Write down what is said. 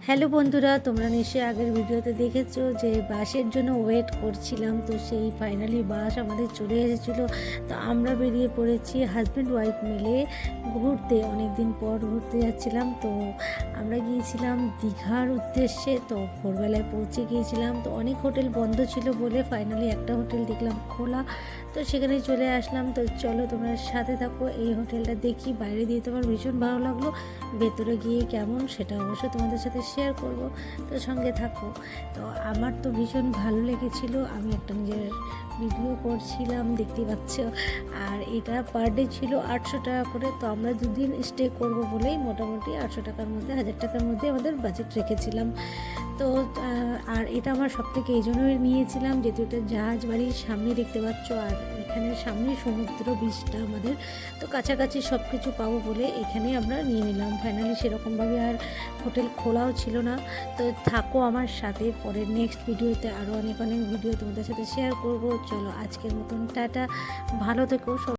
Hello বন্ধুরা, তোমরা নিশ্চয়ই আগের ভিডিওতে দেখেছো যে বাসের জন্য ওয়েট করছিলাম। তো সেই ফাইনালি বাস আমাদের চলে এসেছিলো। তো আমরা বেরিয়ে পড়েছি হাজব্যান্ড ওয়াইফ মিলে ঘুরতে। অনেক দিন পর ঘুরতে যাচ্ছিলাম। তো আমরা গিয়েছিলাম দীঘার উদ্দেশ্যে। তো ভোরবেলায় পৌঁছে গিয়েছিলাম। তো অনেক হোটেল বন্ধ ছিল বলে ফাইনালি একটা হোটেল দেখলাম খোলা। তো সেখানে চলে আসলাম। তো চলো তোমরা সাথে থাকো, এই হোটেলটা দেখি। বাইরে দিয়ে তোমার ভীষণ ভালো লাগলো, ভেতরে গিয়ে কেমন সেটা অবশ্য তোমাদের সাথে শেয়ার করব। তো সঙ্গে থাকো। তো আমার তো ভীষণ ভালো লেগেছিল, আমি একটা নিজের ভিডিও করছিলাম, দেখতে পাচ্ছ। আর এটা পার ডে ছিল 800 টাকা করে। তো আমরা দুদিন স্টে করব বলেই মোটামুটি 800 টাকার মধ্যে, 1000 টাকার মধ্যে আমাদের বাজেট রেখেছিলাম। তো আর এটা আমার সবথেকে এই জন্যই নিয়েছিলাম যেহেতু এটা জাহাজ বাড়ির সামনে দেখতে পাচ্ছ, আর এখানে সামনে সমুদ্র বীচটা আমাদের। তো কাছাকাছি সব কিছু পাবো বলে এখানে আমরা নিয়ে নিলাম। ফাইনালি সেরকমভাবে আর হোটেল খোলাও ছিল না। তো থাকো আমার সাথে, পরের নেক্সট ভিডিওতে আরও অনেক অনেক ভিডিও তোমাদের সাথে শেয়ার করব। চলো আজকের মতন টাটা, ভালো থেকো।